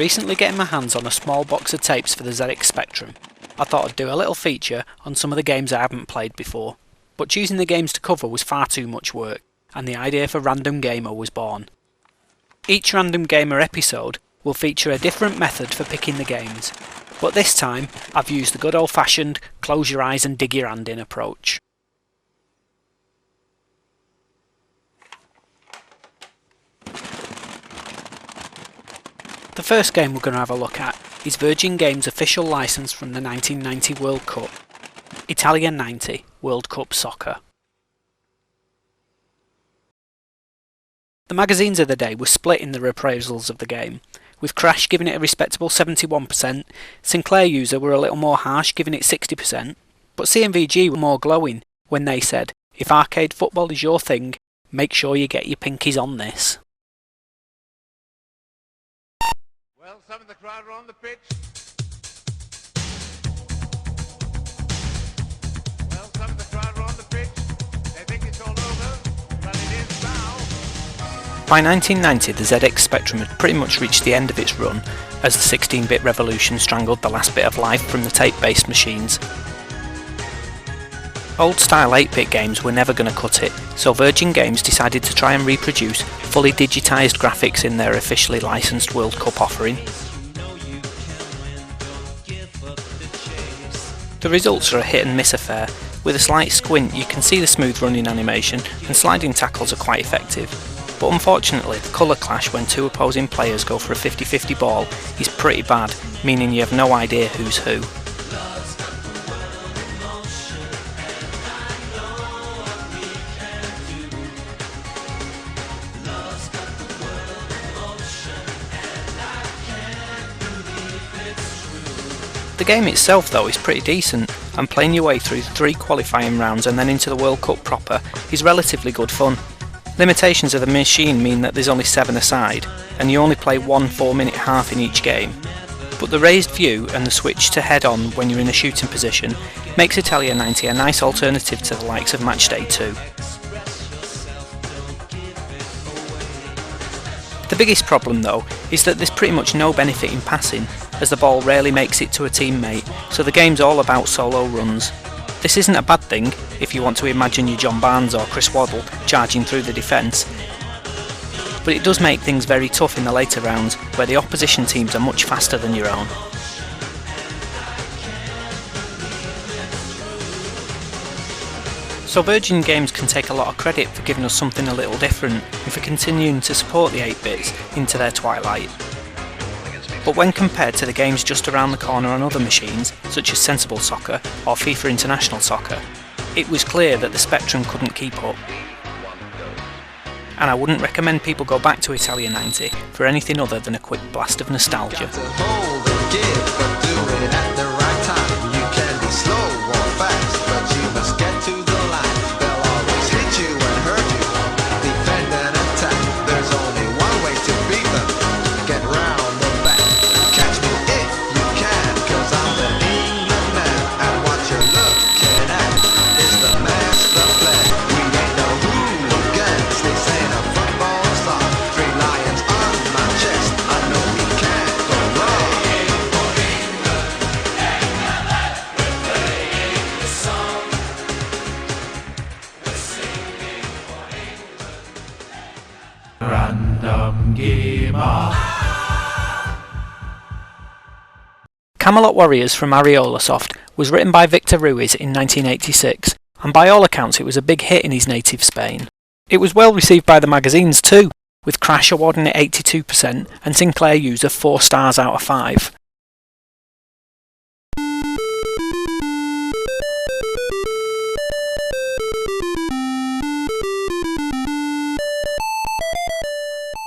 recently getting my hands on a small box of tapes for the ZX Spectrum. I thought I'd do a little feature on some of the games I haven't played before, but choosing the games to cover was far too much work, and the idea for Random Gamer was born. Each Random Gamer episode will feature a different method for picking the games, but this time I've used the good old-fashioned close your eyes and dig your hand in approach. The first game we're going to have a look at is Virgin Games' official licence from the 1990 World Cup, Italia 90 World Cup Soccer. The magazines of the day were split in their appraisals of the game, with Crash giving it a respectable 71%, Sinclair User were a little more harsh giving it 60%, but CMVG were more glowing when they said, if arcade football is your thing, make sure you get your pinkies on this. Well, some of the crowd are on the pitch. Well, some of the crowd are on the pitch. They think it's all over, but it is now. By 1990, the ZX Spectrum had pretty much reached the end of its run, as the 16-bit revolution strangled the last bit of life from the tape-based machines. Old-style 8-bit games were never going to cut it, so Virgin Games decided to try and reproduce fully digitised graphics in their officially licensed World Cup offering. The results are a hit and miss affair. With a slight squint you can see the smooth running animation, and sliding tackles are quite effective. But unfortunately the colour clash when two opposing players go for a 50-50 ball is pretty bad, meaning you have no idea who's who. The game itself though is pretty decent, and playing your way through 3 qualifying rounds and then into the World Cup proper is relatively good fun. Limitations of the machine mean that there's only 7 aside, and you only play 1 4-minute half in each game, but the raised view and the switch to head-on when you're in a shooting position makes Italia 90 a nice alternative to the likes of Matchday 2. The biggest problem though is that there's pretty much no benefit in passing, as the ball rarely makes it to a teammate, so the game's all about solo runs. This isn't a bad thing if you want to imagine your John Barnes or Chris Waddle charging through the defence, but it does make things very tough in the later rounds where the opposition teams are much faster than your own. So Virgin Games can take a lot of credit for giving us something a little different and for continuing to support the 8-bits into their twilight. But when compared to the games just around the corner on other machines, such as Sensible Soccer or FIFA International Soccer, it was clear that the Spectrum couldn't keep up. And I wouldn't recommend people go back to Italia 90 for anything other than a quick blast of nostalgia. Random Gamer. Camelot Warriors from Ariolasoft was written by Victor Ruiz in 1986, and by all accounts it was a big hit in his native Spain. It was well received by the magazines too, with Crash awarding it 82% and Sinclair User 4 stars out of 5.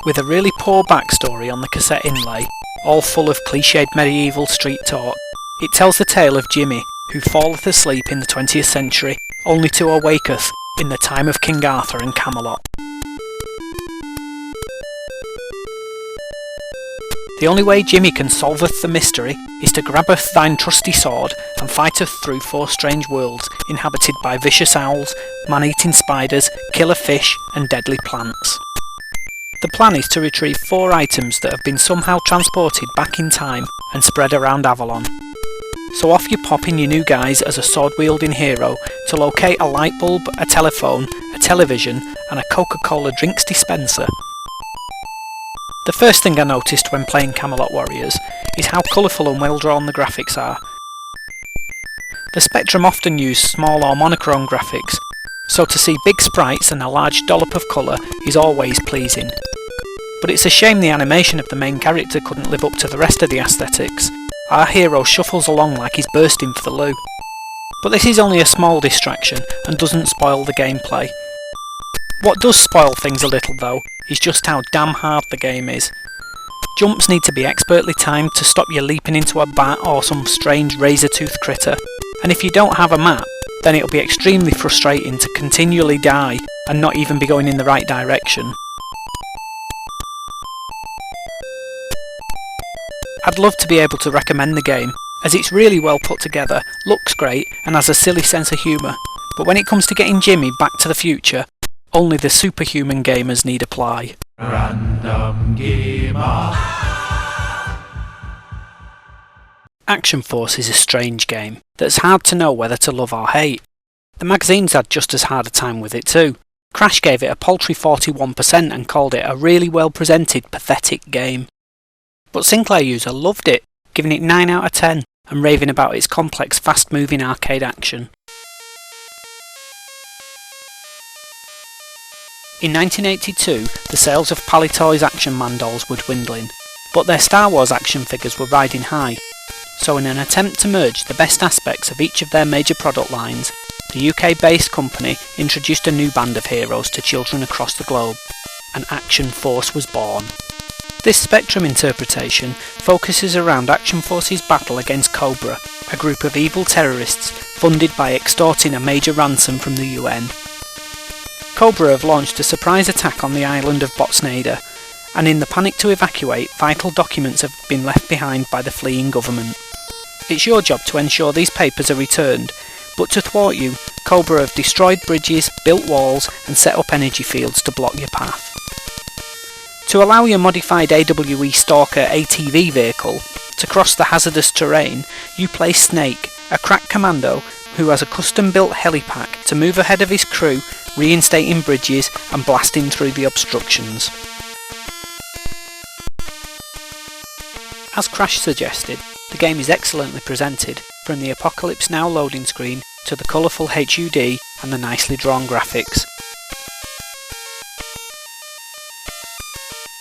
With a really poor backstory on the cassette inlay, all full of cliched medieval street talk, it tells the tale of Jimmy, who falleth asleep in the 20th century, only to awaketh in the time of King Arthur and Camelot. The only way Jimmy can solveth the mystery is to grabbeth thine trusty sword and fighteth through 4 strange worlds inhabited by vicious owls, man-eating spiders, killer fish and deadly plants. The plan is to retrieve 4 items that have been somehow transported back in time and spread around Avalon. So off you pop in your new guise as a sword-wielding hero to locate a light bulb, a telephone, a television and a Coca-Cola drinks dispenser. The first thing I noticed when playing Camelot Warriors is how colourful and well drawn the graphics are. The Spectrum often use small or monochrome graphics, so to see big sprites and a large dollop of colour is always pleasing. But it's a shame the animation of the main character couldn't live up to the rest of the aesthetics. Our hero shuffles along like he's bursting for the loo. But this is only a small distraction and doesn't spoil the gameplay. What does spoil things a little though is just how damn hard the game is. Jumps need to be expertly timed to stop you leaping into a bat or some strange razor-toothed critter, and if you don't have a map, then it'll be extremely frustrating to continually die and not even be going in the right direction. I'd love to be able to recommend the game, as it's really well put together, looks great and has a silly sense of humour, but when it comes to getting Jimmy back to the future, only the superhuman gamers need apply. Random Gamer. Action Force is a strange game that's hard to know whether to love or hate. The magazines had just as hard a time with it too. Crash gave it a paltry 41% and called it a really well presented, pathetic game. But Sinclair user loved it, giving it 9 out of 10 and raving about its complex, fast-moving arcade action. In 1982, the sales of Palitoy's Action Man dolls were dwindling, but their Star Wars action figures were riding high. So in an attempt to merge the best aspects of each of their major product lines, the UK-based company introduced a new band of heroes to children across the globe, and Action Force was born. This Spectrum interpretation focuses around Action Force's battle against Cobra, a group of evil terrorists funded by extorting a major ransom from the UN. Cobra have launched a surprise attack on the island of Botsnada, and in the panic to evacuate, vital documents have been left behind by the fleeing government. It's your job to ensure these papers are returned, but to thwart you, Cobra have destroyed bridges, built walls and set up energy fields to block your path. To allow your modified AWE Stalker ATV vehicle to cross the hazardous terrain, you place Snake, a crack commando who has a custom-built helipack to move ahead of his crew, reinstating bridges and blasting through the obstructions. As Crash suggested, the game is excellently presented, from the Apocalypse Now loading screen to the colourful HUD and the nicely drawn graphics.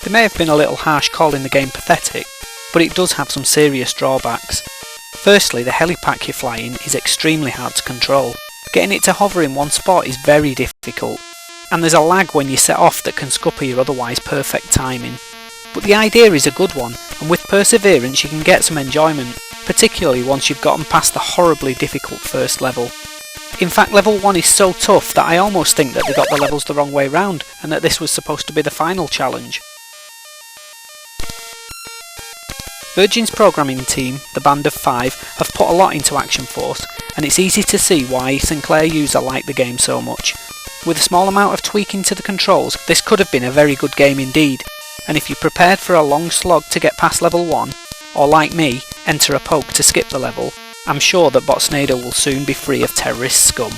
They may have been a little harsh calling the game pathetic, but it does have some serious drawbacks. Firstly, the helipack you're flying is extremely hard to control. Getting it to hover in one spot is very difficult, and there's a lag when you set off that can scupper your otherwise perfect timing. But the idea is a good one, and with perseverance you can get some enjoyment, particularly once you've gotten past the horribly difficult first level. In fact, level 1 is so tough that I almost think that they got the levels the wrong way round, and that this was supposed to be the final challenge. Virgin's programming team, the Band of 5, have put a lot into Action Force, and it's easy to see why Sinclair user liked the game so much. With a small amount of tweaking to the controls, this could have been a very good game indeed, and if you're prepared for a long slog to get past level 1, or like me, enter a poke to skip the level, I'm sure that Botsnada will soon be free of terrorist scum.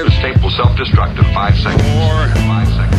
This tape will self-destruct in 5 seconds. 4, 5 seconds.